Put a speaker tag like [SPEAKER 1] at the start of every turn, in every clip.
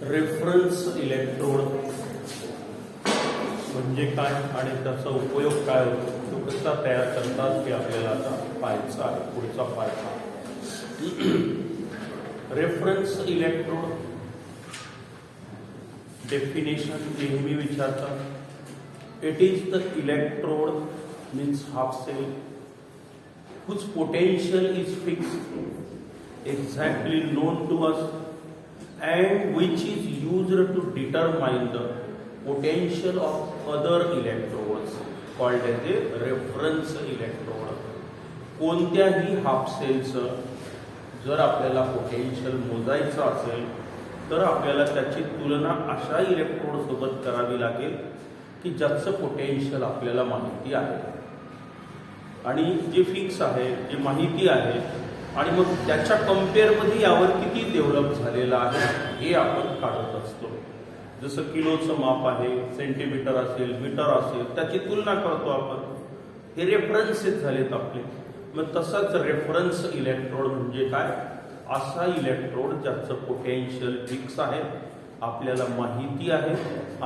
[SPEAKER 1] Reference electrode म्हणजे काय आणि त्याचा उपयोग काय होतो, तो कसा तयार करतात हे आपल्याला आता पाहायचं आहे. पुढचा पार्ट हा रेफरन्स इलेक्ट्रोड डेफिनेशन नेहमी विचारतात. It is the electrode means half cell whose potential is fixed, exactly known to us, and which is used to determine the potential of other electrodes called as a reference electrode. कोणत्याही half सेलचं जर आपल्याला potential मोजायचं असेल तर आपल्याला त्याची तुलना अशा इलेक्ट्रोड सोबत करावी लागेल की ज्याचं पोटेन्शियल आपल्याला माहिती आहे आणि जे फिक्स आहे, जे माहिती आहे, आणि मग त्याच्या कम्पेअरमध्ये यावर किती डेव्हलप झालेलं आहे हे आपण काढत असतो. जसं किलोचं माप आहे, सेंटीमीटर असेल, मीटर असेल, त्याची तुलना करतो आपण. हे रेफरन्सेस झालेत आपले. मग तसाच रेफरन्स इलेक्ट्रोड म्हणजे काय? असा इलेक्ट्रोड ज्याचं पोटेन्शियल फिक्स आहे, आपल्याला माहिती आहे,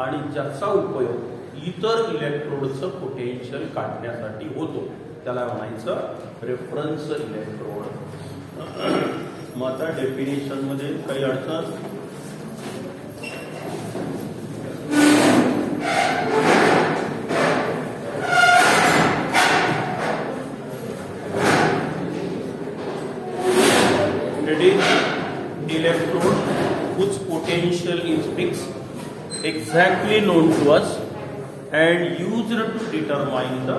[SPEAKER 1] आणि ज्याचा उपयोग इतर इलेक्ट्रोडचं पोटेन्शियल काढण्यासाठी होतो, त्याला म्हणायचं रेफरन्स इलेक्ट्रोड. मग आता डेफिनेशन मध्ये काही अडचण? It is electrode whose potential is fixed, exactly known to us, and used to determine the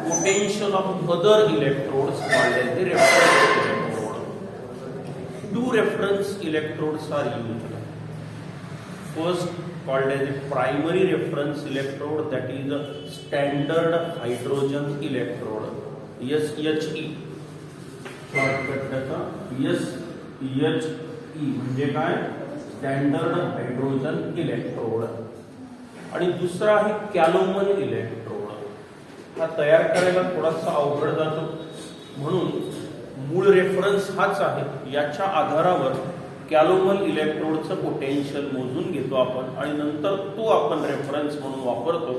[SPEAKER 1] potential of other electrodes called as the reference electrode. Two reference electrodes are used. First, called as a primary reference electrode, that is the standard hydrogen electrode, SHE. Shortcut त्याचा SHE म्हणजे काय? Standard hydrogen electrode. आणि दुसरा आहे कॅलोमन electrode. हा तयार करायला थोडासा अवघड जातो, म्हणून मूळ रेफरन्स हाच आहे. याच्या आधारावर कॅलोमन इलेक्ट्रोडचं पोटेन्शियल मोजून घेतो आपण आणि नंतर तो आपण रेफरन्स म्हणून वापरतो.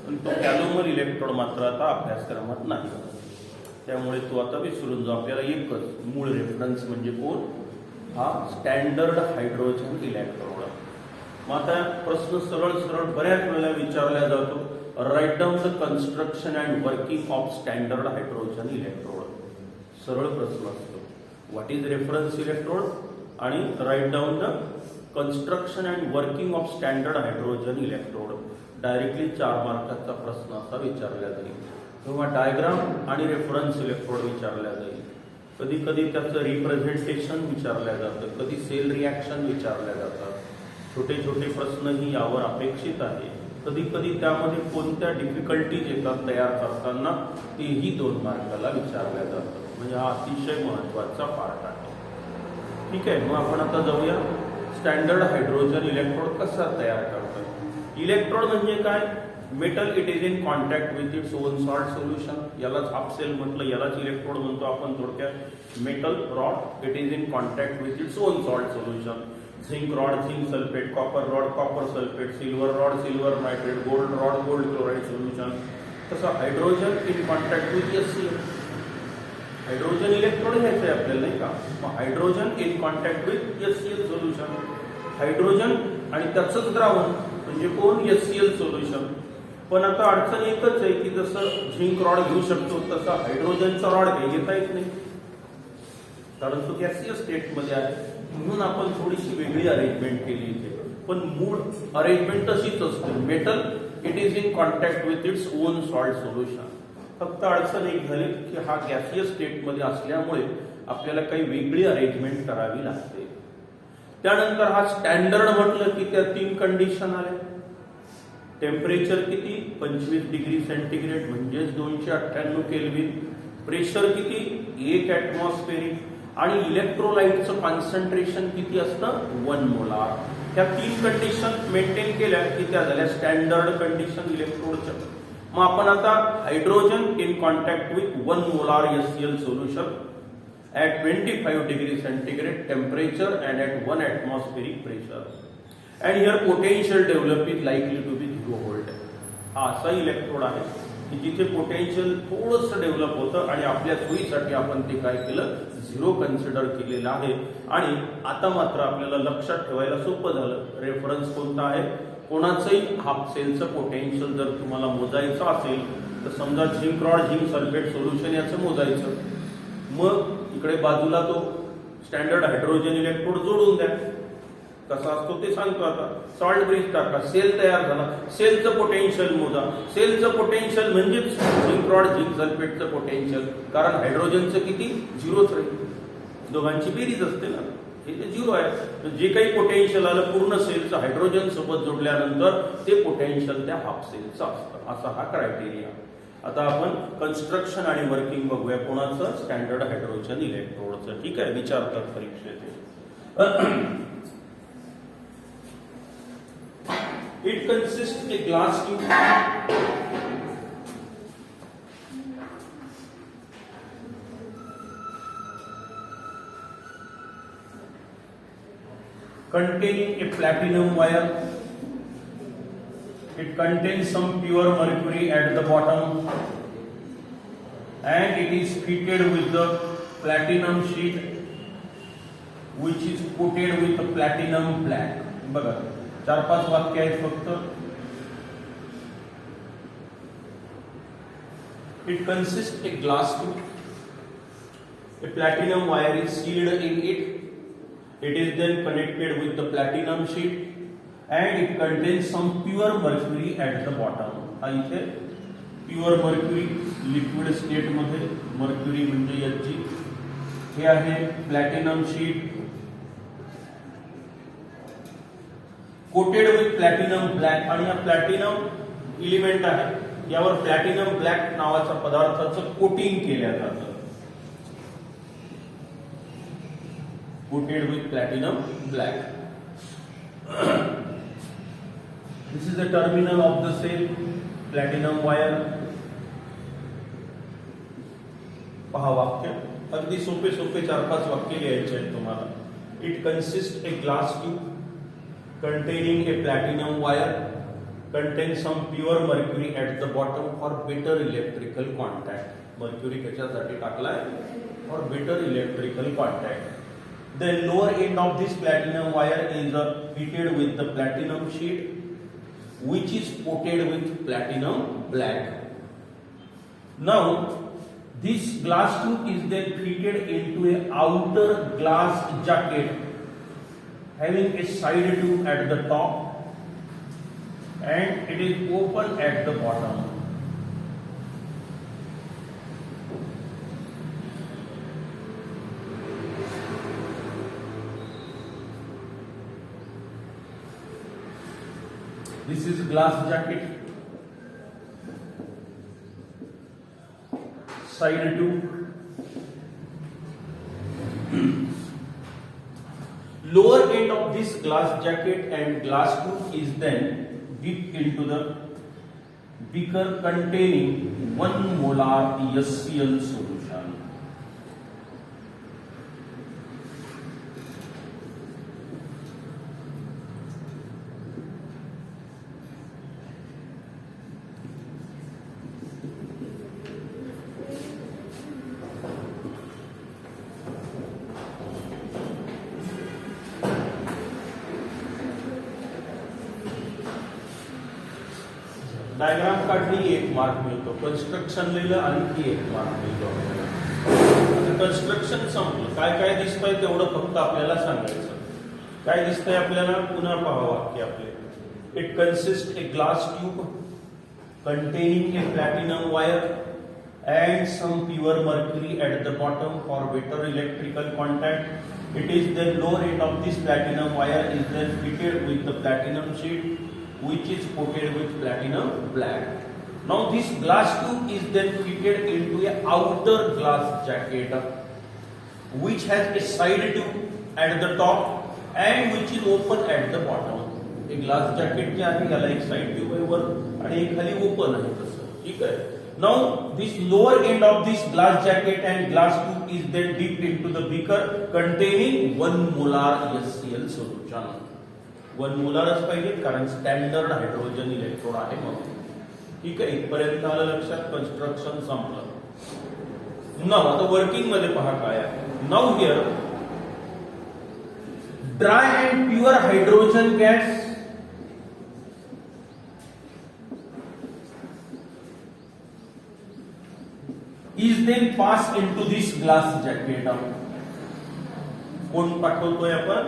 [SPEAKER 1] पण तो कॅलोमन इलेक्ट्रोड मात्र आता अभ्यासक्रमात नाही, त्यामुळे तो आता विसरून जाऊ. आपल्याला एकच मूळ रेफरन्स म्हणजे कोण? हा स्टँडर्ड हायड्रोजन इलेक्ट्रोड. मग आता प्रश्न सरळ सरळ बऱ्याच वेळेला विचारला जातो, write down the construction and working of standard hydrogen electrode. सरळ प्रश्न असतो, व्हॉट इज रेफरन्स इलेक्ट्रोड आणि write down the construction and working of standard hydrogen electrode. Directly 4 मार्काचा प्रश्न असा विचारला जाईल. किंवा डायग्राम आणि रेफरन्स इलेक्ट्रोड विचारल्या जाईल. कधी कधी त्याचं रिप्रेझेंटेशन विचारलं जातं, कधी सेल रिॲक्शन विचारल्या जातात. छोटे छोटे प्रश्नही यावर अपेक्षित आहे. कधी कधी त्यामध्ये कोणत्या डिफिकल्टीज येतात तयार करताना तेही 2 मार्काला विचारल्या जातात. म्हणजे हा अतिशय महत्वाचा पार्ट आहे. ठीक आहे, मग आपण आता जाऊया स्टँडर्ड हायड्रोजन इलेक्ट्रोड कसा तयार करतात. इलेक्ट्रोड म्हणजे काय? Metal it is in contact with its own salt solution. यालाच हाफ सेल म्हटलं, यालाच इलेक्ट्रोड म्हणतो आपण थोडक्यात. Metal rod it is in contact with its own salt solution. Zinc rod zinc sulphate, copper rod copper sulphate, silver rod silver nitrate, gold rod gold chloride solution. तसं hydrogen in contact with HCl. Hydrogen electrode घ्यायचं आहे आपल्याला, नाही का? मग hydrogen in contact with HCl solution. Hydrogen आणि त्याचंच द्रावण म्हणजे कोण? HCl solution. पण आता अडचण एकच आहे की जसं झिंक रॉड घेऊ शकतो तसा हायड्रोजनचा रॉड घेता येत नाही, कारण तो गॅसियस स्टेटमध्ये आहे. म्हणून आपण थोडीशी वेगळी अरेंजमेंट केली इथे. पण मूळ अरेंजमेंट तशीच असते. Metal it is in contact with its own salt solution. फक्त अडचण एक झाली की हा गॅसियस स्टेटमध्ये असल्यामुळे आपल्याला काही वेगळी अरेंजमेंट करावी लागते. त्यानंतर हा स्टँडर्ड म्हटलं की त्या 3 कंडिशन आल्या. टेम्परेचर किती? 25 डिग्री सेंटीग्रेड म्हणजेच 298 केल्विन. प्रेशर किती? 1 ॲटमॉस्फेरिक. आणि इलेक्ट्रोलाइटचं कॉन्सन्ट्रेशन किती असतं? 1 मोलार. ह्या 3 कंडिशन मेंटेन केल्या की त्या झाल्या स्टँडर्ड कंडिशन इलेक्ट्रोडच्या. मग आपण आता hydrogen in contact with 1 molar HCl solution at 25 degree centigrade temperature and at 1 atmospheric pressure. And here potential develop is likely to be 0 volt. हा असा इलेक्ट्रोड आहे की जिथे पोटेन्शियल थोडंसं डेव्हलप होतं आणि आपल्या सोयीसाठी आपण ते काय केलं 0 कन्सिडर केलेलं आहे. आणि आता मात्र आपल्याला लक्षात ठेवायला सोपं झालं. रेफरन्स कोणता आहे? कोणाचंही हाफ सेलचं पोटेन्शियल जर तुम्हाला मोजायचं असेल तर समजा zinc rod zinc sulphate solution याचं मोजायचं, मग इकडे बाजूला तो स्टँडर्ड हायड्रोजन इलेक्ट्रोड जोडून द्या. कसा असतो ते सांगतो आता. सॉल्ट ब्रिज टाका, सेल तयार झाला, सेलचं पोटेन्शियल मोजा. सेलचं पोटेन्शियल म्हणजेच झिंक रॉड झिंक सल्फेटचं पोटेन्शियल, कारण हायड्रोजनचं किती 0च राहील, दोघांची बेरीज असते ना, हे 0 आहे. जे काही पोटेन्शियल आलं पूर्ण सेलचं हायड्रोजन सोबत जोडल्यानंतर ते पोटेन्शियल त्या हाफ सेलचं असतं. असा हा क्रायटेरिया. आता आपण कन्स्ट्रक्शन आणि वर्किंग बघूया कोणाचं? स्टँडर्ड हायड्रोजन इलेक्ट्रोडचं. ठीक आहे, विचारतात परीक्षेत. It consists a glass tube containing a platinum wire. It contains some pure mercury at the bottom and it is fitted with the platinum sheet which is coated with platinum black. बघा 4-5 वाक्य आहेत फक्त. It consists a glass tube. A platinum wire is sealed in it. It is then connected with the platinum sheet and it contains some pure mercury at the bottom. हा इथे pure mercury liquid state मध्ये mercury म्हणजे Hg. हे आहे platinum sheet coated with platinum black. आणि हा platinum element आहे, यावर प्लॅटिनम ब्लॅक नावाच्या पदार्थाचं कोटिंग केलं जातं. Coated with platinum black. This is the terminal of the cell. Platinum wire. पहा वाक्य अगदी सोपे 4-5 वाक्य लिहायचे आहेत तुम्हाला. It consist a glass tube containing a platinum wire, contains some pure mercury at the bottom for better electrical contact. Mercury कशासाठी टाकलाय? For better electrical contact. The lower end of this platinum wire is fitted with the platinum sheet which is coated with platinum black. Now this glass tube is then fitted into a outer glass jacket having a side tube at the top and it is open at the bottom. This is glass jacket, side tube. Lower end of this glass jacket and glass tube is then dipped into the beaker containing 1 molar HCl solution. Diagram काढली 1 mark मिळतो. Construction लिहिलं आणखी 1 mark मिळतो. Construction संपलं. काय काय दिसतंय तेवढं फक्त आपल्याला सांगायचं. काय दिसतंय आपल्याला? पुन्हा पहा वाक्य आपले. It consist a glass tube containing a platinum wire and some pure mercury at the bottom for better electrical contact. It is the lower end of this platinum wire is then fitted with the platinum sheet which is coated with platinum black. Now this glass tube is then fitted into a outer glass jacket which has a side tube at the top and which is open at the bottom. एक glass jacket जे आहे याला एक side tube आहे वर आणि एक खाली ओपन आहे तसं. ठीक आहे. Now this lower end of this glass jacket and glass tube is then dipped into the beaker containing 1 molar HCl solution. 1 मोलारच पाहिजे कारण स्टँडर्ड हायड्रोजन इलेक्ट्रोड आहे म्हणून. ठीक आहे, इथपर्यंत आलं लक्षात. कन्स्ट्रक्शन संपलं. नाव आता वर्किंग मध्ये पहा काय आहे. Now here dry and pure hydrogen gas is then passed into this glass jacket. कोण पाठवतोय आपण?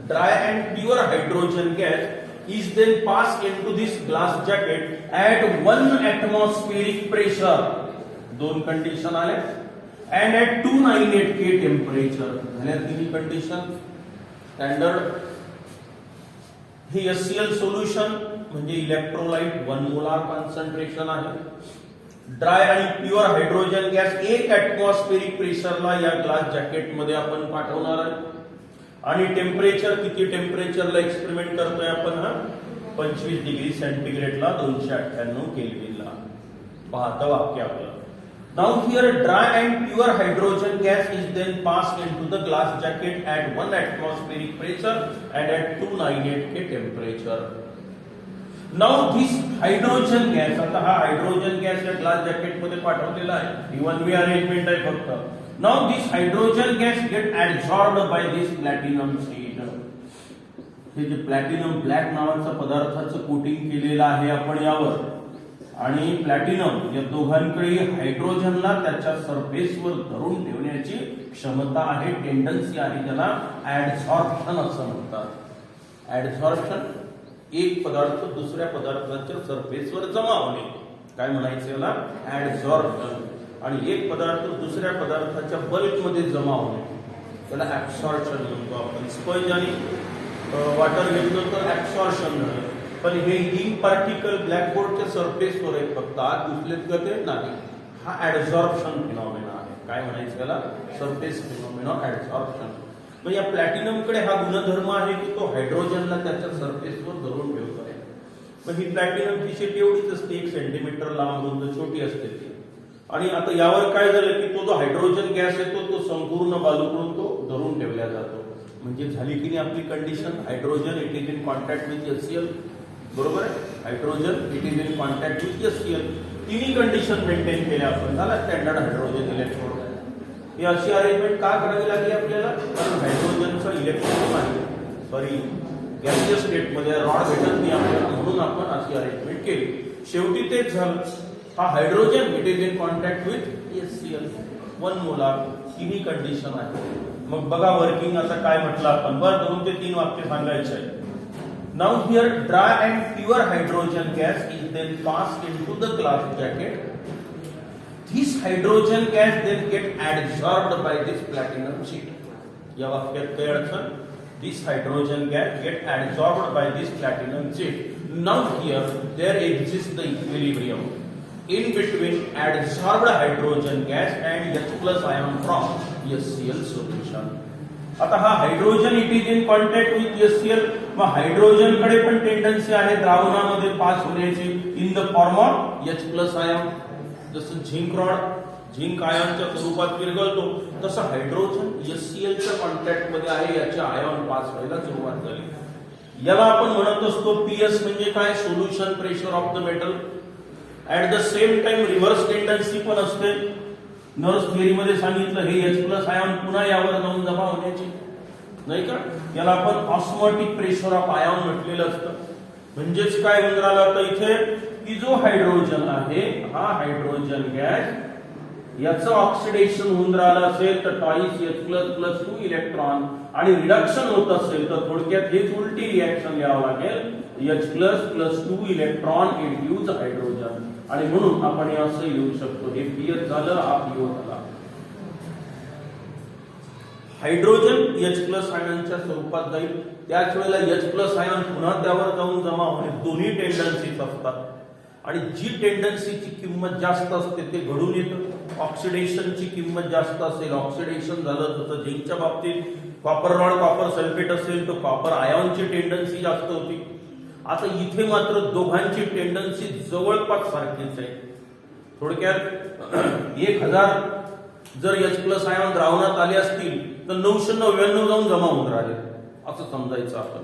[SPEAKER 1] Dry and pure hydrogen gas is then passed into this glass jacket at 1 atmospheric pressure. दोन condition आले and at 298 K temperature. झाल्या तिन्ही condition. Standard हे HCl solution म्हणजे electrolyte 1 molar concentration आहे. Dry आणि प्युअर हायड्रोजन गॅस 1 ऍटमॉस्फेरिक प्रेशरला या glass jacket मध्ये आपण पाठवणार आहे. आणि टेम्परेचर किती टेम्परेचरला एक्सपेरिमेंट करतोय आपण? हा 25 डिग्री सेंटीग्रेडला 298 केल्विनला. पाहता वाक्य आपलं. Now here dry and pure hydrogen gas is then passed into the glass jacket at 1 atmospheric pressure and at 298 K temperature. Now this hydrogen gas, आता हा हायड्रोजन गॅस या ग्लास जॅकेट मध्ये पाठवलेला आहे. ही 1 वे अरेंजमेंट आहे फक्त. Now this hydrogen gas get absorbed by this platinum sheet. हे जे प्लॅटिनम ब्लॅक नावाचा पदार्थाचं कोटिंग केलेलं आहे आपण यावर, आणि प्लॅटिनम या दोघांकडे हायड्रोजनला त्याच्या सरफेसवर धरून ठेवण्याची क्षमता आहे, टेंडन्सी आहे, ज्याला ऍडसॉर्प्शन असं म्हणतात. ऍडसॉर्प्शन एक पदार्थ दुसऱ्या पदार्थाच्या सरफेसवर जमा होणे, काय म्हणायचं याला? ऍडसॉर्प्शन. आणि एक पदार्थ दुसऱ्या पदार्थाच्या बल्कमध्ये जमा होणे त्याला ऍब्सॉर्प्शन म्हणतो आपण. स्पंज आणि वॉटर घेतलं तर ऍब्सॉर्प्शन झालं. पण हे इंक पार्टिकल ब्लॅकबोर्डच्या सरफेसवर आहेत फक्त, आत घुसलेत का ते नाही. हा ऍडसॉर्प्शन फिनॉमिना आहे. काय म्हणायचं याला? Surface phenomena, adsorption. मग या प्लॅटिनमकडे हा गुणधर्म आहे की तो हायड्रोजनला त्याच्या सरफेसवर धरून ठेवतो आहे. पण ही प्लॅटिनमची शीट एवढीच असते, 1 सेंटीमीटर लांब, रुंद, छोटी असते ती. आणि आता यावर काय झालं की तो जो हायड्रोजन गॅस येतो तो संपूर्ण बाजूकडून तो धरून ठेवला जातो. म्हणजे झाली की नाही आपली condition? Hydrogen it is in contact with HCl. बरोबर आहे? Hydrogen it is in contact with HCl. तिन्ही कंडिशन मेंटेन केल्या आपण. झाला स्टँडर्ड हायड्रोजन इलेक्ट्रोड. ही अशी अरेंजमेंट का करावी लागली आपल्याला? कारण हायड्रोजनचा इलेक्ट्रॉन आहे, सॉरी गॅसियस स्टेट मध्ये रॉड भेटत नाही आपल्याला, म्हणून आपण अशी अरेंजमेंट केली. शेवटी तेच झालं. हा hydrogen it is in contact with HCl 1 molar. तिन्ही कंडिशन आहे. मग बघा वर्किंग आता काय म्हटलं आपण. बरं 2 ते 3 वाक्य सांगायचे आहे. Now here dry and pure hydrogen gas is then passed into the glass jacket. This hydrogen gas then get adsorbed by this platinum sheet. या वाक्यात काय अर्थ? This hydrogen gas get adsorbed by this platinum sheet. Now here there exists the equilibrium in between adsorbed hydrogen gas and H+ ion from HCl solution. आता हा hydrogen it is in contact with HCl. मग hydrogen कडे पण tendency आहे द्रावणामध्ये pass होण्याची in the form of H+ ion. जसं zinc rod zinc आयनच्या स्वरूपात विरघळतो तसं हायड्रोजन HClच्या कॉन्टॅक्ट मध्ये आहे, याचे आयन पास व्हायला सुरुवात झाली. याला आपण म्हणत असतो PS म्हणजे काय? Solution pressure of the metal. At the same time reverse tendency पण असते. नर्स थिअरी मध्ये सांगितलं हे H+ आयन पुन्हा यावर जाऊन जमा होण्याची, नाही का? याला आपण ऑस्मोटिक प्रेशर ऑफ आयन म्हटलेलं असतं. म्हणजेच काय होऊन राहिलं आता इथे की जो हायड्रोजन आहे हा हायड्रोजन गॅस याचं ऑक्सिडेशन होऊन राहिलं असेल तर टॉईस H++2 इलेक्ट्रॉन आणि रिडक्शन होत असेल तर थोडक्यात हेच उलटी रिॲक्शन घ्यावं लागेल. H++2 electron induced hydrogen. आणि म्हणून आपण हे असं लिहू शकतो, हे PS झालं, हा PO झाला. हायड्रोजन H+ आयनच्या स्वरूपात जाईल. त्याच वेळेला H+ आयन पुन्हा त्यावर जाऊन जमा होणे, दोन्ही टेंडन्सीज असतात. आणि जी टेंडन्सीची किंमत जास्त असते ते घडून येतं. ऑक्सिडेशनची किंमत जास्त असेल, ऑक्सिडेशन झालं तसं झिंकच्या बाबतीत कॉपर रॉड कॉपर सल्फेट असेल तर कॉपर आयनची टेंडन्सी जास्त होती. आता इथे मात्र दोघांची टेंडन्सी जवळपास सारखीच आहे. थोडक्यात 1000 जर H+ आयन द्रावणात आले असतील तर 999 जाऊन जमा होऊन राहिले असं समजायचं आपण.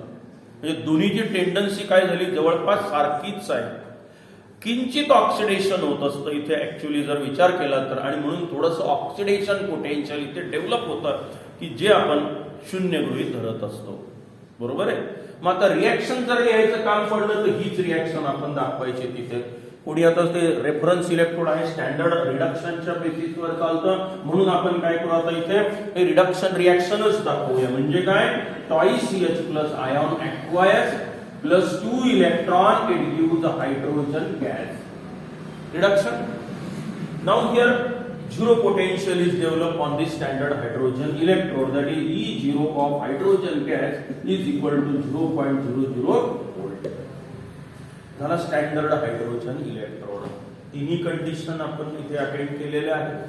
[SPEAKER 1] म्हणजे दोन्हीची टेंडन्सी काय झाली, जवळपास सारखीच आहे. किंचित ऑक्सिडेशन होत असतं इथे ऍक्च्युअली जर विचार केला तर, आणि म्हणून थोडंसं ऑक्सिडेशन पोटेन्शियल इथे डेव्हलप होतं की जे आपण 0 गृहीत धरत असतो. बरोबर आहे. मग आता रिॲक्शन जर लिहायचं काम पडलं तर हीच रिॲक्शन आपण दाखवायची तिथे. पुढे आता ते रेफरन्स इलेक्ट्रोड आहे, स्टँडर्ड रिडक्शनच्या बेसिसवर चालतं, म्हणून आपण काय करू आता इथे हे रिडक्शन रिॲक्शनच दाखवूया. म्हणजे काय, twice H+ ion acquires plus 2 electron, it gives a hydrogen gas. Reduction. Now here zero potential is developed on this standard hydrogen electrode, that is E0 of hydrogen gas is equal to 0.00 volt. झाला standard hydrogen electrode. तिन्ही condition आपण इथे attend केलेल्या आहेत.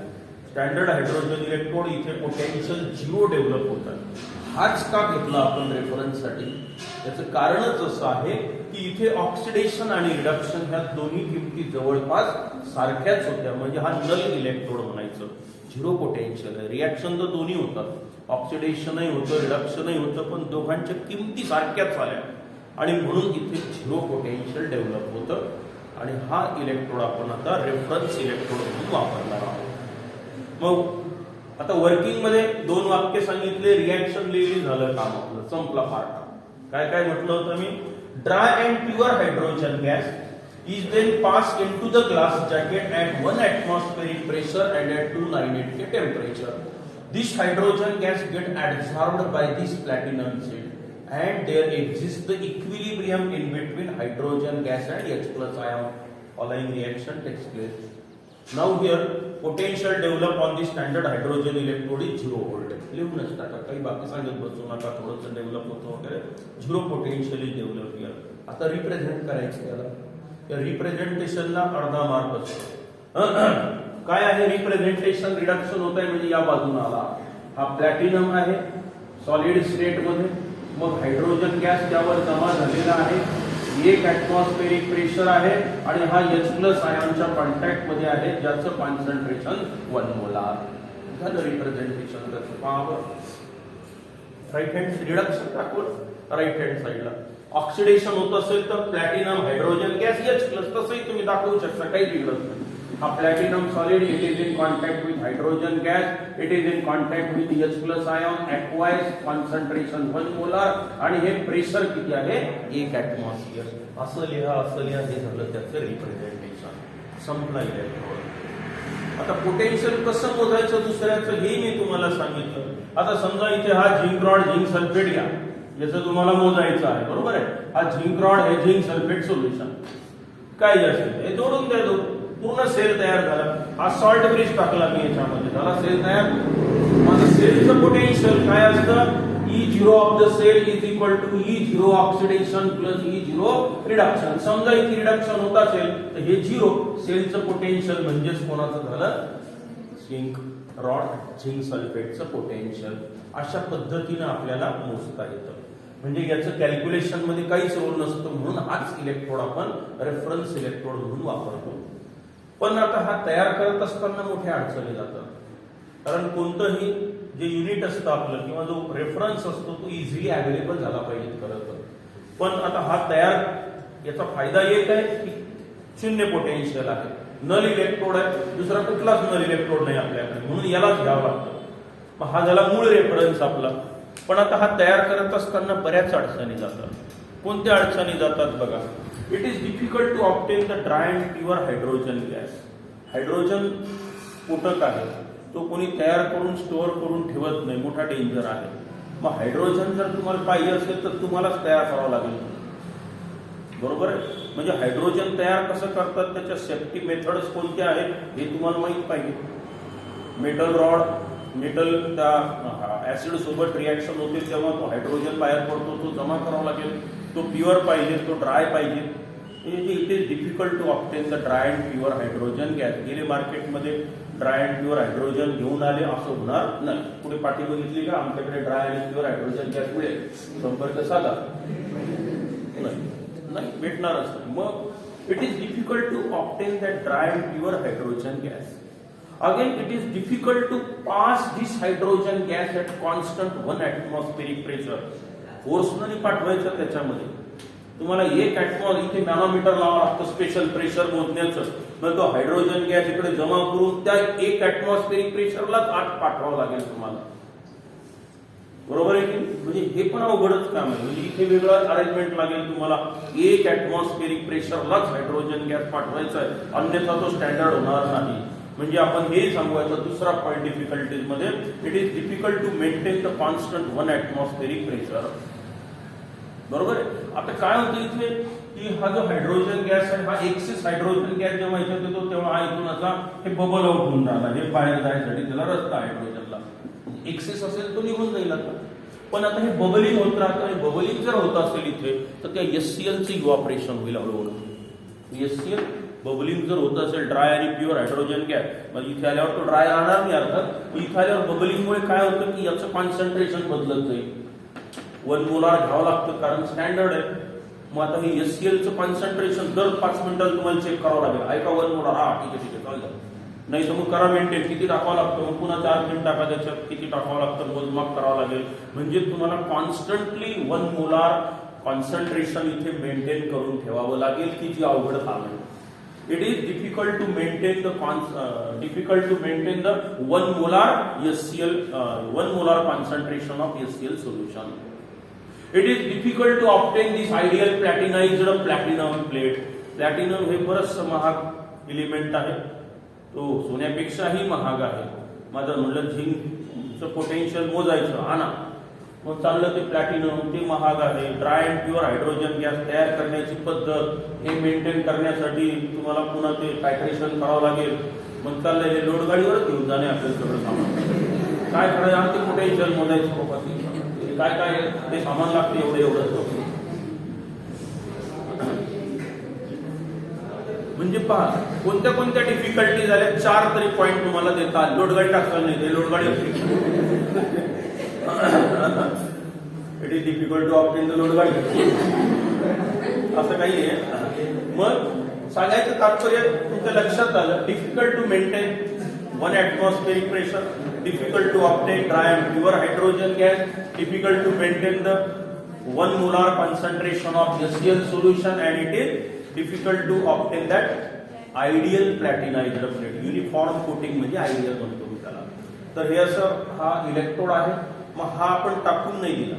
[SPEAKER 1] Standard hydrogen electrode इथे potential 0 develop होतात. हाच का घेतला आपण रेफरन्ससाठी, याचं कारणच असं आहे की इथे ऑक्सिडेशन आणि रिडक्शन ह्या दोन्ही किमती जवळपास सारख्याच होत्या. म्हणजे हा नल इलेक्ट्रोड म्हणायचं. 0 पोटेन्शियल आहे. रिॲक्शन तर दोन्ही होतात, ऑक्सिडेशनही होतं रिडक्शनही होतं, पण दोघांच्या किमती सारख्याच आल्या आणि म्हणून इथे 0 पोटेन्शियल डेव्हलप होतं. आणि हा इलेक्ट्रोड आपण आता रेफरन्स इलेक्ट्रोड म्हणून वापरणार आहोत. मग आता वर्किंग मध्ये 2 वाक्य सांगितले, रिॲक्शन लिहिली, झालं काम आपलं, संपला पार्ट. काय काय म्हटलं होतं मी, dry and pure hydrogen gas is then passed into the glass jacket at 1 atmospheric pressure and at 298 K temperature. This hydrogen gas get absorbed by this platinum sheet and there exists the equilibrium in between hydrogen gas and H+ ion. Following reaction takes place. Now here potential develop on the standard hydrogen electrode is 0 volt. लिहूनच टाका, काही बाकी सांगत बसू नका, थोडंसं develop होतं वगैरे. 0 potential is develop here. आता रिप्रेझेंट करायचं त्याला. या रिप्रेझेंटेशनला अर्धा मार्क असतो. काय आहे रिप्रेझेंटेशन, रिडक्शन होत आहे म्हणजे या बाजून आला, हा प्लॅटिनम आहे सॉलिड स्टेट मध्ये, मग हायड्रोजन गॅस त्यावर जमा झालेला आहे, 1 ऍटमॉस्फेरिक प्रेशर आहे आणि हा H+ आयनच्या कॉन्टॅक्ट मध्ये आहे ज्याचं कॉन्सन्ट्रेशन 1 मोलार. झालं रिप्रेझेंटेशन. त्याचं पावर राईट हँड रिडक्शन दाखवलं राईट हँड साईडला. ऑक्सिडेशन होत असेल तर प्लॅटिनम हायड्रोजन गॅस H+, तसंही तुम्ही दाखवू शकता, काही बिघडत नाही. हा platinum solid, it is in contact with hydrogen gas, it is in contact with H+ ion, acquires concentration 1 molar आणि हे प्रेशर किती आहे 1 ऍटमॉस्फिअर. असं लिहा हे झालं त्याचं रिप्रेझेंटेशन. संपला इलेक्ट्रोड. आता पोटेन्शियल कसं मोजायचं दुसऱ्याचं हे मी तुम्हाला सांगितलं. आता समजा इथे हा झिंक रॉड, झिंक सल्फेट घ्या, याचं तुम्हाला मोजायचं आहे. बरोबर आहे. हा झिंक रॉड, हे झिंक सल्फेट सोल्युशन काय असेल हे जोडून द्या. पूर्ण सेल तयार झाला. हा सॉल्ट ब्रिज टाकला मी याच्यामध्ये, झाला सेल तयार. माझं सेलचं पोटेन्शियल काय असतं, E0 of the cell is equal to E0 oxidation plus E0 reduction. समजा इथे रिडक्शन होत असेल तर हे 0 सेलचं पोटेन्शियल म्हणजेच कोणाचं झालं, झिंक रॉड झिंक सल्फेटचं पोटेन्शियल. अशा पद्धतीनं आपल्याला मोजता येतं. म्हणजे याचं कॅल्क्युलेशन मध्ये काहीच रोल नसतो, म्हणून हाच इलेक्ट्रोड आपण रेफरन्स इलेक्ट्रोड म्हणून वापरतो. पण आता हा तयार करत असताना मोठ्या अडचणी जातात. कारण कोणतंही जे युनिट असतं आपलं किंवा जो रेफरन्स असतो तो इझिली अवेलेबल झाला पाहिजे खरं तर. पण आता हा तयार, याचा फायदा एक आहे की 0 पोटेन्शियल आहे, नल इलेक्ट्रोड आहे, दुसरा कुठलाच नल इलेक्ट्रोड नाही आपल्याकडे, म्हणून यालाच घ्यावं लागतं. मग हा झाला मूळ रेफरन्स आपला. पण आता हा तयार करत असताना बऱ्याच अडचणी जातात. कोणत्या अडचणी जातात बघा. It is difficult to obtain the dry and pure hydrogen gas. Hydrogen स्फोटक आहे, तो कोणी तयार करून स्टोअर करून ठेवत नाही, मोठा डेंजर आहे. मग हायड्रोजन जर तुम्हाला पाहिजे असेल तर तुम्हालाच तयार करावं लागेल. बरोबर आहे. म्हणजे हायड्रोजन तयार कसं करतात, त्याच्या सेफ्टी मेथड्स कोणत्या आहेत हे तुम्हाला माहित पाहिजे. मेटल रॉड, मेटल त्या ऍसिड सोबत रिॲक्शन होते तेव्हा तो हायड्रोजन बाहेर पडतो, तो जमा करावा लागेल. तो प्युअर पाहिजे, तो ड्राय पाहिजे. It is difficult to obtain the dry and pure hydrogen gas. गेले मार्केटमध्ये ड्राय अँड प्युअर हायड्रोजन घेऊन आले असं होणार नाही. पुढे पाठी बघितली का, आमच्याकडे ड्राय आणि प्युअर हायड्रोजन गॅस मिळेल, संपर्क साधा नाही भेटणारच. मग It is difficult to obtain that dry and pure hydrogen gas. Again, it is difficult to pass this hydrogen gas at constant 1 atmospheric pressure. फोर्सनली पाठवायचं त्याच्यामध्ये तुम्हाला 1 atmospheric इथे मॅनोमीटर लावावं लागतं स्पेशल प्रेशर मोजण्याचं. मग तो हायड्रोजन गॅस इकडे जमा करून त्या 1 atmospheric प्रेशरलाच आत पाठवावं लागेल तुम्हाला. बरोबर आहे की म्हणजे हे पण अवघडच काम आहे. म्हणजे इथे वेगळं अरेंजमेंट लागेल तुम्हाला. 1 atmospheric प्रेशरलाच हायड्रोजन गॅस पाठवायचा आहे, अन्यथा तो स्टँडर्ड होणार नाही. म्हणजे आपण हे सांगूयाचा दुसरा पॉइंट डिफिकल्टीज मध्ये, it is difficult to maintain the constant 1 atmospheric pressure. बरोबर आहे. आता काय होतं इथे की हा जो हायड्रोजन गॅस आहे हा एक्सेस हायड्रोजन गॅस जेव्हा इथे येतो तेव्हा हा इथून असा हे बबल आउट होऊन जाणार. हे बाहेर जायसाठी त्याला रस्ता हायड्रोजनला एक्सेस असेल तो निघून जाईल. आता पण आता हे बबलिंग होत राहतं आणि बबलिंग जर होत असेल इथे तर त्या HCl चे इव्हॅपोरेशन होईल हळूहळू. HCl बबलिंग जर होत असेल ड्राय आणि प्युअर हायड्रोजन गॅस, मग इथे आल्यावर तो ड्राय राहणार नाही अर्थात. इथे आल्यावर बबलिंगमुळे काय होतं की याचं कॉन्सन्ट्रेशन बदलत जाईल. 1 मोलार घ्यावं लागतं कारण स्टँडर्ड आहे. मग आता हे HCl चं कॉन्सन्ट्रेशन दर 5 मिनिटाला तुम्हाला चेक करावं लागेल. ऐका 1 मोलार, हा ठीक आहे चालेल. नाही तर मग करा मेंटेन, किती टाकावं लागतं, मग पुन्हा 4 मिनिट टाका त्याच्यात, किती टाकावं लागतं मोजमाप करावं लागेल. म्हणजे तुम्हाला कॉन्स्टंटली 1 मोलार कॉन्सन्ट्रेशन इथे मेंटेन करून ठेवावं लागेल, की जी अवघड काम आहे. It is difficult to maintain the 1 molar HCl 1 molar concentration of HCl solution. It is difficult to obtain this ideal platinized platinum plate. Platinum हे बरंच महाग एलिमेंट आहे, तो सोन्यापेक्षाही महाग आहे. माझं म्हणलं झिंकचं पोटेन्शियल मोजायचं आणा, मग चाललं ते प्लॅटिनम, ते महाग आहे. Dry and pure hydrogen gas तयार करण्याची पद्धत हे मेंटेन करण्यासाठी तुम्हाला पुन्हा ते टायट्रेशन करावं लागेल. मग चाललं हे लोड गाडीवरच घेऊन जाणे आपल्याला सगळं सामान. काय करायचं ते पोटेन्शियल मोजायचं, काय काय ते सामान लागते एवढं. म्हणजे पहा कोणत्या कोणत्या डिफिकल्टी झाल्या, 4 तरी पॉईंट तुम्हाला देतात. लोड गाडी टाकलं नाही, ते लोड गाडी it is difficult to obtain the load गाडी, असं काही आहे. मग सांगायचं तात्पर्य तुमच्या लक्षात आलं. Difficult to maintain 1 atmospheric pressure, difficult to obtain dry and pure hydrogen gas, difficult to maintain the 1 molar concentration of HCl solution, and it is difficult to obtain that ideal platinized plate. Uniform coating म्हणजे ideal म्हणतो मी त्याला. तर हे असं हा electrode आहे. मग हा आपण टाकून नाही दिला.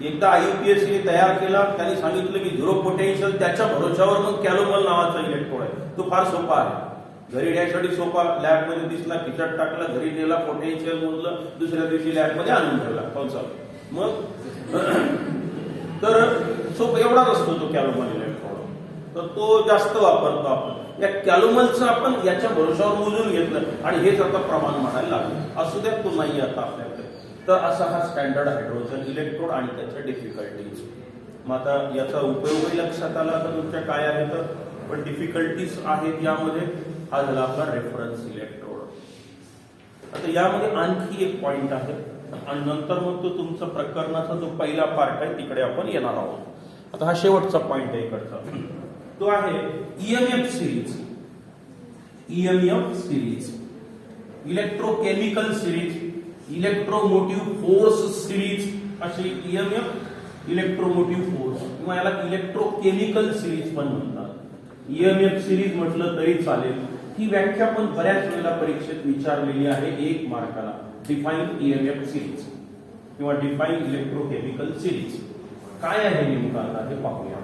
[SPEAKER 1] एकदा IUPAC ने तयार केला, त्यांनी सांगितलं की 0 पोटेन्शियल, त्याच्या भरोशावर मग कॅलोमल नावाचा इलेक्ट्रोड आहे. तो फार सोपा आहे, घरी द्यायसाठी सोपा. लॅब मध्ये दिसला, खिचट टाकला, घरी नेला, पोटेन्शियल मोजलं, दुसऱ्या दिवशी लॅब मध्ये आणून ठेवला पावसाळा. मग तर सोपा एवढाच असतो तो कॅलोमल इलेक्ट्रोड. तर तो जास्त वापरतो आपण. या कॅलोमलचं आपण याच्या भरोशावर मोजून घेतलं आणि हेच आता प्रमाण म्हणायला लागलं. असू द्या, तो नाही आता आपल्याकडे. तर असा हा स्टँडर्ड हायड्रोजन इलेक्ट्रोड आणि त्याच्या डिफिकल्टीज. मग आता याचा उपयोगही लक्षात आला तर तुमच्या काय आहे तर, पण डिफिकल्टीज आहेत यामध्ये. हा झाला आपला रेफरन्स इलेक्ट्रोड. आता यामध्ये आणखी एक पॉइंट आहे आणि नंतर मग तो तुमचा प्रकरणाचा जो पहिला पार्ट आहे तिकडे आपण येणार आहोत. आता हा शेवटचा पॉइंट आहे इकडचा, तो आहे EMF series. EMF series, electrochemical series, electromotive force series, अशी EMF इलेक्ट्रोमोटिव्ह फोर्स किंवा याला इलेक्ट्रोकेमिकल सिरीज पण म्हणतात. EMF सिरीज म्हटलं तरी चालेल. ही व्याख्या पण बऱ्याच वेळेला परीक्षेत विचारलेली आहे 1 मार्काला. डिफाईन EMF सिरीज किंवा डिफाईन इलेक्ट्रोकेमिकल सिरीज काय आहे नेमकं आता हे पाहूया.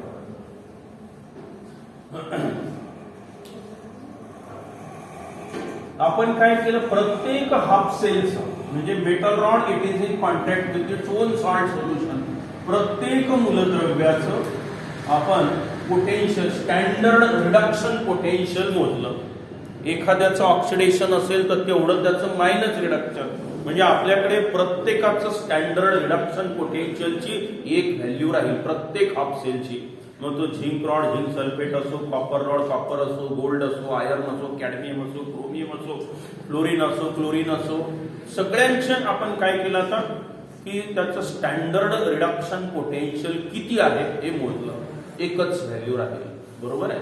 [SPEAKER 1] आपण काय केलं, प्रत्येक हाफ सेलचा म्हणजे metal rod it is in contact with its own salt solution. प्रत्येक मूलद्रव्याचं आपण पोटेन्शियल, स्टँडर्ड रिडक्शन पोटेन्शियल मोजलं. एखाद्याचं ऑक्सिडेशन असेल तर तेवढं त्याचं मायनस रिडक्शन. म्हणजे आपल्याकडे प्रत्येकाचं स्टँडर्ड रिडक्शन पोटेन्शियलची एक व्हॅल्यू राहील प्रत्येक हाफ सेलची. मग तो झिंक रॉड, झिंक सल्फेट असो, कॉपर रॉड, कॉपर असो, गोल्ड असो, आयर्न असो, कॅडमियम असो, क्रोमियम असो, फ्लोरीन असो, क्लोरीन असो, सगळ्यांचे आपण काय केलं आता की त्याचं स्टँडर्ड रिडक्शन पोटेन्शियल किती आहे हे मोजलं. एकच व्हॅल्यू राहील. बरोबर आहे.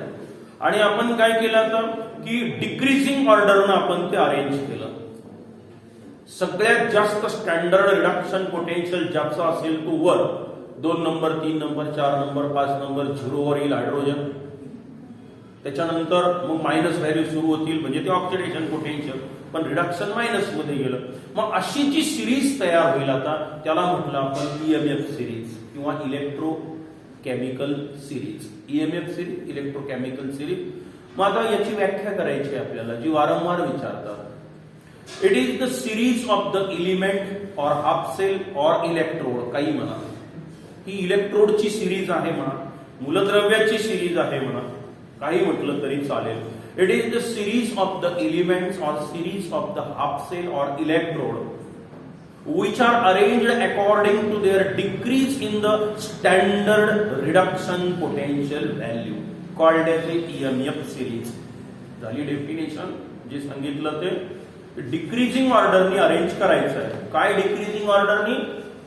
[SPEAKER 1] आणि आपण काय केलं आता की डिक्रीजिंग ऑर्डरनं आपण ते अरेंज केलं. सगळ्यात जास्त स्टँडर्ड रिडक्शन पोटेन्शियल ज्याचा असेल तो वर 2 नंबर 3 नंबर 4 नंबर 5 नंबर 0 वर येईल हायड्रोजन. त्याच्यानंतर मग मायनस व्हॅल्यू सुरू होतील म्हणजे ते ऑक्सिडेशन पोटेन्शियल, पण रिडक्शन मायनस मध्ये गेलं. मग अशी जी सिरीज तयार होईल आता त्याला म्हटलं आपण ईएमएफ सिरीज किंवा electrochemical series. EMF series, electrochemical series. मग आता याची व्याख्या करायची आपल्याला जी वारंवार विचारतात. It is the series of the element और हाफ सेल और इलेक्ट्रोड, काही म्हणा. ही इलेक्ट्रोडची सिरीज आहे म्हणा, मूलद्रव्याची सिरीज आहे म्हणा, काही म्हटलं तरी चालेल. It is the series of the elements और series of the half cell और electrode which are arranged according to their decrease in the standard reduction potential value called as a EMF series. झाली definition. जे सांगितलं ते decreasing ऑर्डरनी arrange करायचं आहे. काय डिक्रीजिंग ऑर्डरनी?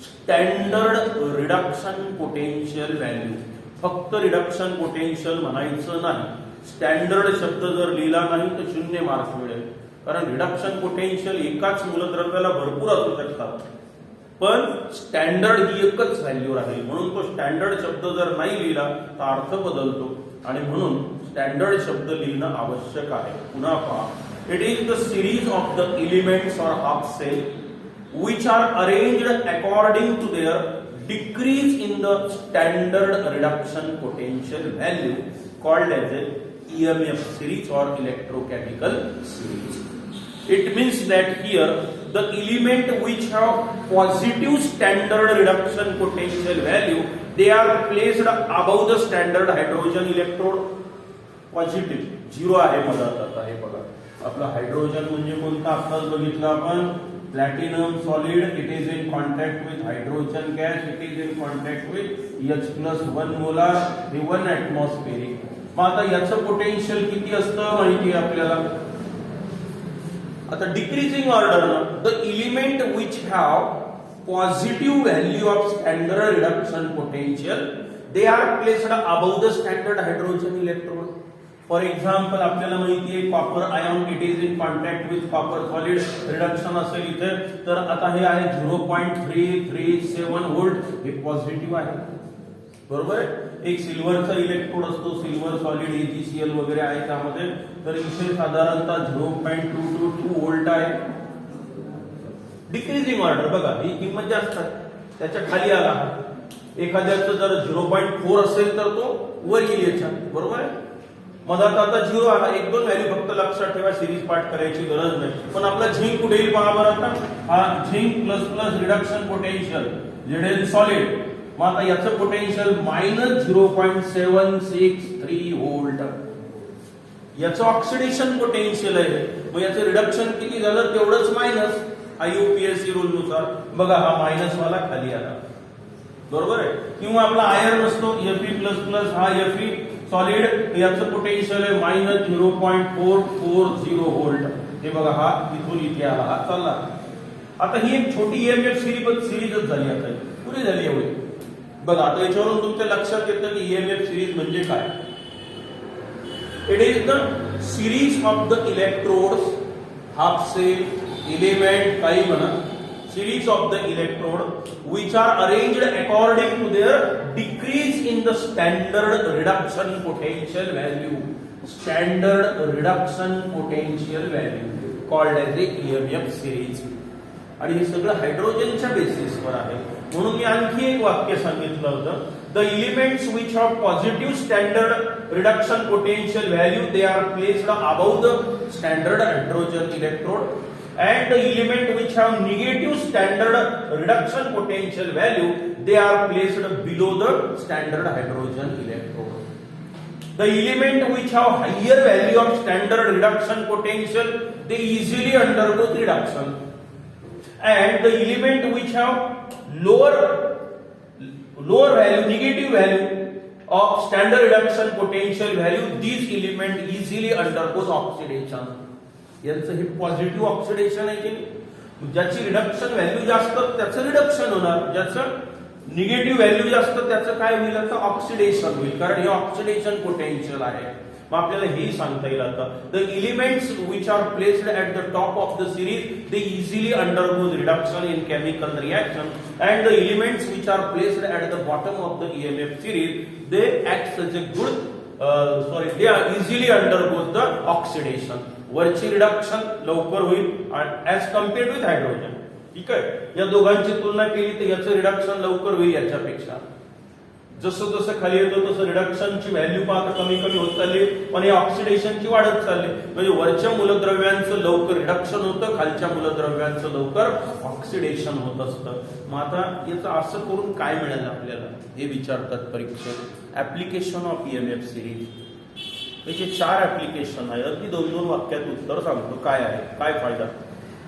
[SPEAKER 1] Standard reduction potential value. फक्त रिडक्शन पोटेन्शियल म्हणायचं नाही. स्टँडर्ड शब्द जर लिहिला नाही तर 0 मार्क्स मिळेल. कारण रिडक्शन पोटेन्शियल एकाच मूलद्रव्याला भरपूर असू शकतात, पण स्टँडर्ड ही एकच व्हॅल्यू राहील. म्हणून तो स्टँडर्ड शब्द जर नाही लिहिला तर अर्थ बदलतो आणि म्हणून स्टँडर्ड शब्द लिहिणं आवश्यक आहे. पुन्हा पहा. It is the series of the elements और half cell which are arranged according to their decrease in the standard reduction potential value called as a EMF series or electrochemical series. It means that here the element which have positive standard reduction potential value, they are placed above the standard hydrogen electrode. Positive 0 आहे पदार्थ. आता हे बघा, आपला hydrogen म्हणजे कोणता आत्ताच बघितलं आपण. Platinum solid, it is in contact with hydrogen gas, it is in contact with H+1 molar, हे 1 ॲटमॉस्फेरिक. मग आता याचं पोटेन्शियल किती असतं माहिती आहे आपल्याला. आता decreasing order the element which have positive value of standard reduction potential, they are placed above the standard hydrogen electrode. For example आपल्याला माहिती आहे copper ion, it is in contact with copper solid, reduction असेल इथे. तर आता हे आहे 0.337 volt, हे पॉझिटिव्ह आहे. बरोबर आहे. एक सिल्वरचा इलेक्ट्रोड असतो, सिल्वर सॉलिड AgCl वगैरे आहे त्यामध्ये. तर इथे साधारणतः 0.222 व्होल्ट आहे. डिक्रीजिंग ऑर्डर बघा, ही किंमत जास्त आहे, त्याच्या खाली आला. एखाद्याचं जर 0.4 असेल तर तो वर येईल याच्या. बरोबर आहे. मधात आता 0 आला. 1-2 व्हॅल्यू फक्त लक्षात ठेवा, सिरीज पाठ करायची गरज नाही. पण आपला झिंक कुठे येईल पहा बरं. आता हा zinc plus plus reduction potential Zn solid. मग आता याचं पोटेन्शियल -0.763 व्होल्ट. याचं ऑक्सिडेशन पोटेन्शियल आहे. मग याचं रिडक्शन किती झालं तेवढंच मायनस. IUPAC रूल नुसार बघा, हा मायनस वाला खाली आला. बरोबर आहे. किंवा आपला आयर्न असतो Fe++, हा Fe सॉलिड, याचं पोटेन्शियल आहे -0.440 व्होल्ट. हे बघा, हा इथून इथे आला, हा चालला. आता ही एक छोटी EMF सिरीजच झाली. आता पुरी झाली एवढी. बघा, आता याच्यावरून तुमच्या लक्षात येतं की EMF सिरीज म्हणजे काय. It is the series of the electrodes, half cell, element, काही म्हणा, series of the electrode which are arranged according to their decrease in the standard reduction potential value. Standard reduction potential value called as a EMF series. आणि हे सगळं हायड्रोजनच्या बेसिसवर आहे. म्हणून मी आणखी एक वाक्य सांगितलं होतं. The elements which have positive standard reduction potential value, they are placed above the standard hydrogen electrode. And the element which have negative standard reduction potential value, they are placed below the standard hydrogen electrode. The element which have higher value of standard reduction potential, they easily undergo reduction. And the element which have lower value, negative value of standard reduction potential value, these element easily undergoes oxidation. यांचं हे positive oxidation आहे की ज्याची reduction value जास्त त्याचं reduction होणार, ज्याचं negative value जास्त त्याचं काय होईल आता ऑक्सिडेशन होईल, कारण हे ऑक्सिडेशन पोटेन्शियल आहे. मग आपल्याला हेही सांगता येईल आता the elements which are placed at the top of the series they easily undergoes reduction in chemical reaction and the elements which are placed at the bottom of the EMF series they act as a good they are easily undergoes the oxidation. वरची reduction लवकर होईल as compared with hydrogen. ठीक आहे, या दोघांची तुलना केली तर याचं रिडक्शन लवकर होईल याच्यापेक्षा. जसं जसं खाली येतो तसं रिडक्शनची व्हॅल्यू पाहता कमी कमी होत चालली, पण या ऑक्सिडेशनची वाढत चालली. म्हणजे वरच्या मूलद्रव्यांचं लवकर रिडक्शन होतं, खालच्या मूलद्रव्यांचं लवकर ऑक्सिडेशन होत असतं. मग आता याचं असं करून काय मिळेल आपल्याला हे विचारतात परीक्षेत. ऍप्लिकेशन ऑफ EMF सिरीज, त्याचे 4 ऍप्लिकेशन आहे. अगदी 2-2 वाक्यात उत्तर सांगतो काय आहे, काय फायदा.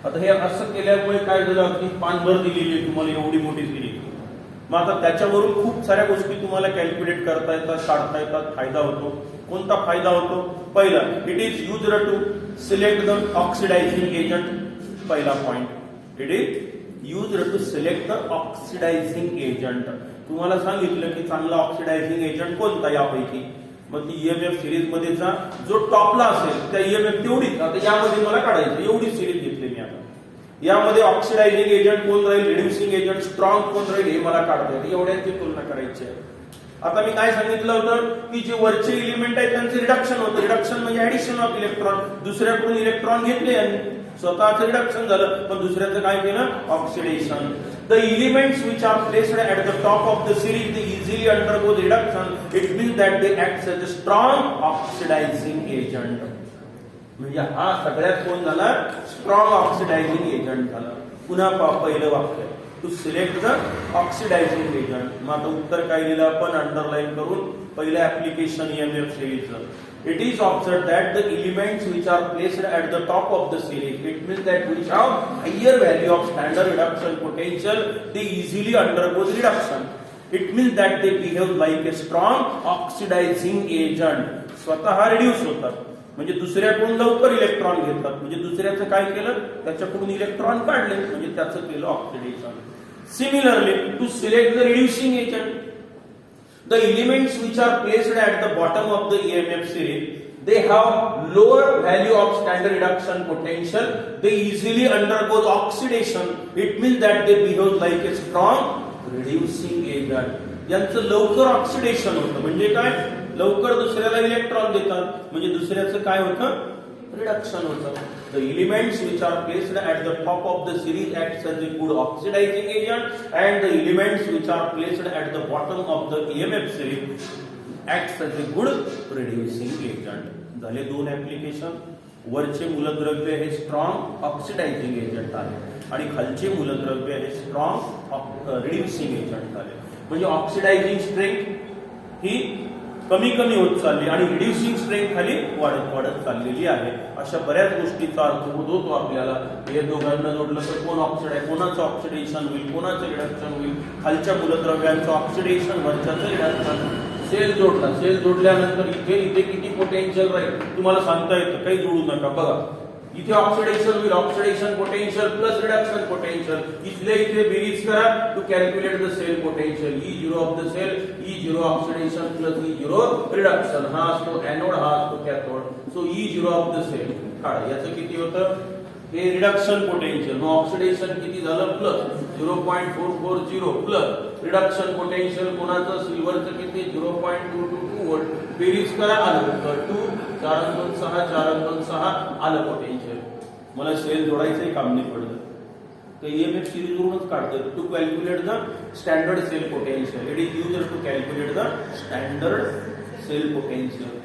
[SPEAKER 1] आता हे असं केल्यामुळे काय झालं, अगदी पानभर दिलेली आहे तुम्हाला एवढी मोठी सिरीज. मग आता त्याच्यावरून खूप साऱ्या गोष्टी तुम्हाला कॅल्क्युलेट करता येतात, काढता येतात, फायदा होतो. कोणता फायदा होतो? पहिला, it is used to select the oxidising agent. पहिला point, it is used to select the oxidising agent. तुम्हाला सांगितलं की चांगला ऑक्सिडायझिंग एजंट कोणता यापैकी, मग ती EMF सिरीज मध्ये जा, जो टॉपला असेल त्या EMF तेवढीच. आता यामध्ये मला काढायचं, एवढी सिरीज घेतली मी. आता यामध्ये ऑक्सिडायझिंग एजंट कोण राहील, रिड्युसिंग एजंट स्ट्रॉंग कोण राहील हे मला काढता येईल. एवढ्यांची तुलना करायची आहे. आता मी काय सांगितलं होतं की जे वरचे एलिमेंट आहेत त्यांचे रिडक्शन होतं. रिडक्शन म्हणजे ऍडिशन ऑफ इलेक्ट्रॉन. दुसऱ्याकडून इलेक्ट्रॉन घेतले आणि स्वतःचं रिडक्शन झालं, पण दुसऱ्याचं काय केलं, oxidation. The elements which are placed at the top of the series they easily undergo reduction. It means that they act as a strong oxidizing agent. म्हणजे हा सगळ्यात कोण झाला, स्ट्रॉंग ऑक्सिडायझिंग एजंट झाला. पुन्हा पहिलं वाक्य, to select the oxidising agent. मग आता उत्तर काय लिहिलं आपण अंडरलाईन करून, पहिलं ऍप्लिकेशन EMF सिरीजचं. It is observed that the elements which are placed at the top of the series, it means that which have higher value of standard reduction potential, they easily undergo reduction. It means that they behave like a strong oxidizing agent. स्वतः reduce होतात, म्हणजे दुसऱ्याकडून लवकर electron घेतात. म्हणजे दुसऱ्याचं काय केलं, त्याच्याकडून इलेक्ट्रॉन काढले, म्हणजे त्याचं केलं oxidation. Similarly, to select the reducing agent, the elements which are placed at the bottom of the EMF series, they have lower value of standard reduction potential. They easily undergo oxidation. It means that they behave like a strong reducing agent. यांचं लवकर oxidation होतं. म्हणजे काय, लवकर दुसऱ्याला electron देतात, म्हणजे दुसऱ्याचं काय होतं, रिडक्शन होतं. The elements which are placed at the top of the series acts as a good oxidizing agent, and the elements which are placed at the bottom of the EMF series acts as a good reducing agent. झाले 2 application. वरचे मूलद्रव्य हे strong oxidizing agent आहे आणि खालचे मूलद्रव्य हे strong reducing agent आहे. म्हणजे ऑक्सिडायझिंग स्ट्रेंथ ही कमी कमी होत चालली आणि रिड्युसिंग स्ट्रेंथ खाली वाढत वाढत चाललेली आहे. अशा बऱ्याच गोष्टीचा अर्थ होतो आपल्याला. हे दोघांना जोडलं तर कोण कोणाचं ऑक्सिडेशन होईल, कोणाचं रिडक्शन होईल, खालच्या मूलद्रव्यांचं ऑक्सिडेशन, वरच्याचं रिडक्शन. सेल जोडला, सेल जोडल्यानंतर इथे इथे किती पोटेन्शियल राहील तुम्हाला सांगता येतं, काही जोडू नका. बघा इथे ऑक्सिडेशन होईल, oxidation potential plus reduction potential. इथले इथे बेरीज करा to calculate the cell potential. E0 of the cell, E0 oxidation plus E0 reduction. हा असतो एनोड, हा असतो cathode. So E0 of the cell काढा. याचं किती होतं, हे रिडक्शन पोटेन्शियल. मग ऑक्सिडेशन किती झालं, प्लस 0.440 प्लस रिडक्शन पोटेन्शियल कोणाचं, सिल्वरचं किती 0.222 व्होल्ट. बेरीज करा, आलं 2 4 2 6 4 2 6 आलं पोटेन्शियल. मला सेल जोडायचंही काम नाही पडलं, तर EMF सिरीज वरूनच काढतोय. To calculate the standard cell potential, it is used to calculate the standard cell potential.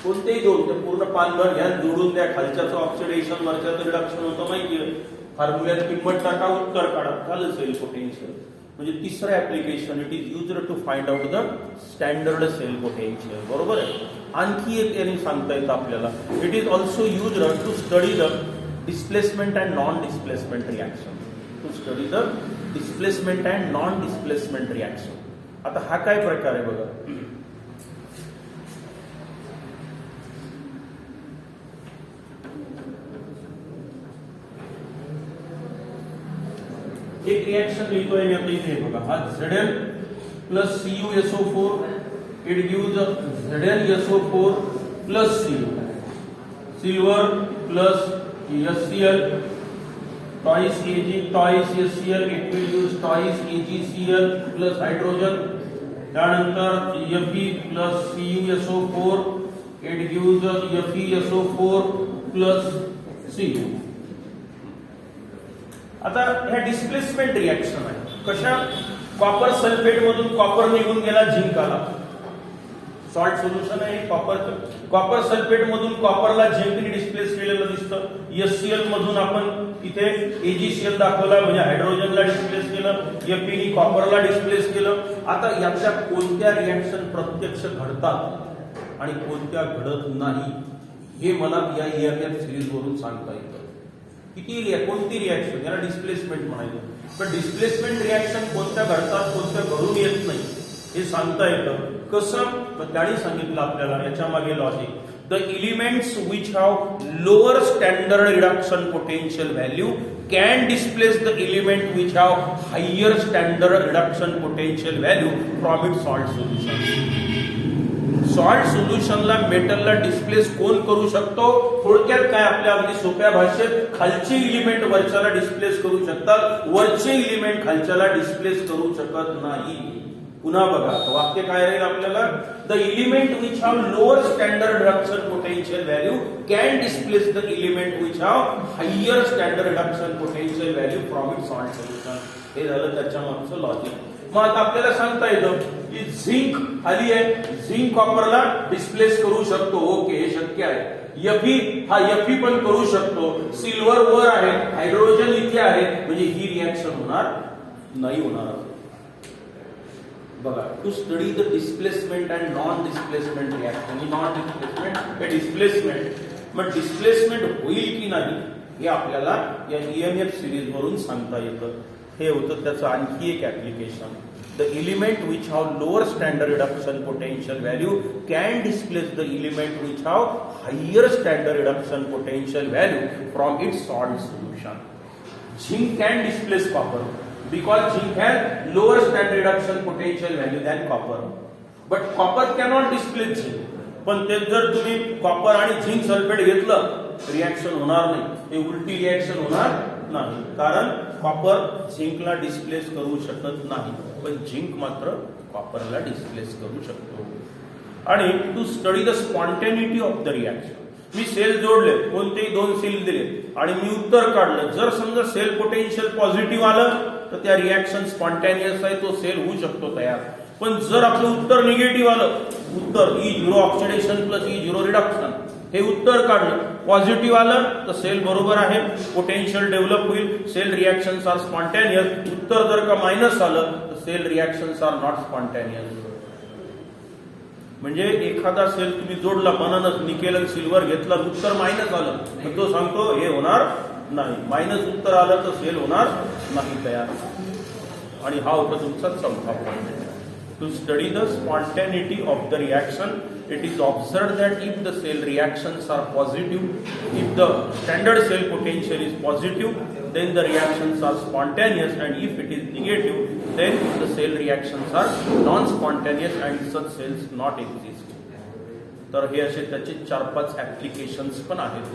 [SPEAKER 1] कोणतेही दोन, ते पूर्ण पानभर घ्या, जोडून द्या. खालच्याचं ऑक्सिडेशन, वरच्याचं रिडक्शन होतं माहिती आहे. फॉर्म्युल्यात किंमत टाका, उत्तर काढा, झालं सेल पोटेन्शियल. म्हणजे तिसरं application, it is used to find out the standard cell potential. बरोबर आहे. आणखी एक यांनी सांगता येतं आपल्याला, it is also used to study the displacement and non displacement reaction. To study the displacement and non displacement reaction. आता हा काय प्रकार आहे बघा. एक रिएक्शन लिहितोय मी आता इथे बघा, हा Zn plus CuSO4 it gives ZnSO4 plus Cu, silver plus HCl twice Ag twice HCl it will use twice AgCl plus hydrogen, त्यानंतर Fe plus CuSO4 it gives FeSO4 plus Cu. आता ह्या displacement reaction आहे कशा, copper sulphate मधून copper निघून गेला, zinc आला, salt solution आहे कॉपर सल्फेट मधून कॉपरला झिंकने डिस्प्लेस केलेलं दिसतं, HCl मधून आपण इथे AgCl दाखवला म्हणजे हायड्रोजनला डिस्प्लेस केलं, Fe नी कॉपरला डिस्प्लेस केलं. आता याच्या कोणत्या रिएक्शन प्रत्यक्ष घडतात आणि कोणत्या घडत नाही हे मला या EMF सिरीज वरून सांगता येतं. कोणती रिएक्शन, याला डिस्प्लेसमेंट म्हणायचं, पण डिस्प्लेसमेंट रिएक्शन कोणत्या घडतात कोणत्या घडून येत नाही हे सांगता येतं कसं. त्यांनी सांगितलं आपल्याला याच्या मागे logic, the elements which have lower standard reduction potential value can displace the element which have higher standard reduction potential value from it salt solution. Salt सोल्युशनला मेटलला डिस्प्लेस कोण करू शकतो, थोडक्यात काय आपल्या अगदी सोप्या भाषेत, खालचे एलिमेंट वरच्याला डिस्प्लेस करू शकतात, वरचे एलिमेंट खालच्याला डिस्प्लेस करू शकत नाही. पुन्हा बघा वाक्य काय राहील आपल्याला, the element which have lower standard reduction potential value can displace the element which have higher standard reduction potential value from it salt solution. हे झालं त्याच्या मागचं लॉजिक. मग आता आपल्याला सांगता येतं की झिंक आली आहे, झिंक कॉपरला डिस्प्लेस करू शकतो, ओके हे शक्य आहे. Fe पण करू शकतो, सिल्वर वर आहे, हायड्रोजन इथे आहे, म्हणजे ही रिएक्शन होणार नाही होणार. बघा, to study the displacement and non displacement reaction, non displacement हे डिस्प्लेसमेंट, मग डिस्प्लेसमेंट होईल की नाही हे आपल्याला या EMF सिरीज वरून सांगता येतं. हे होतं त्याचं आणखी एक application. The element which have lower standard reduction potential value can displace the element which have higher standard reduction potential value from its salt solution. Zinc can displace copper because zinc has lower standard reduction potential value than copper, but copper cannot displace zinc. पण ते जर तुम्ही copper आणि zinc sulphate घेतलं reaction होणार नाही, हे उलटी रिएक्शन होणार नाही, कारण कॉपर झिंकला डिस्प्लेस करू शकत नाही, पण झिंक मात्र कॉपरला डिस्प्लेस करू शकतो. आणि to study the spontaneity of the reaction, मी सेल जोडले, कोणतेही दोन सेल दिले आणि मी उत्तर काढलं, जर समजा सेल पोटेन्शियल पॉझिटिव्ह आलं तर त्या रिएक्शन स्पॉन्टेनियस आहे, तो सेल होऊ शकतो तयार. पण जर आपलं उत्तर निगेटिव्ह आलं, उत्तर E0 oxidation plus E0 reduction, हे उत्तर काढलं, पॉझिटिव्ह आलं तर सेल बरोबर आहे, पोटेन्शियल डेव्हलप होईल, सेल रिएक्शन्स आर स्पॉन्टेनियस. उत्तर जर का मायनस आलं तर cell reactions are not spontaneous. म्हणजे एखादा सेल तुम्ही जोडला मनानच, निकेल आणि सिल्वर घेतला, उत्तर मायनस आलं तर तो सांगतो हे होणार नाही, मायनस उत्तर आलं तर सेल होणार नाही तयार. आणि हा होता तुमचा चौथा point. To study the spontaneity of the reaction, it is observed that if the cell reactions are positive, if the standard cell potential is positive, then the reactions are spontaneous, and if it is negative, then the cell reactions are non-spontaneous and such cells not exist. तर हे असे त्याचे 4-5 applications पण आहेत.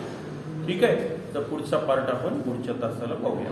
[SPEAKER 1] ठीक आहे, तर पुढचा पार्ट आपण पुढच्या तासाला पाहूया.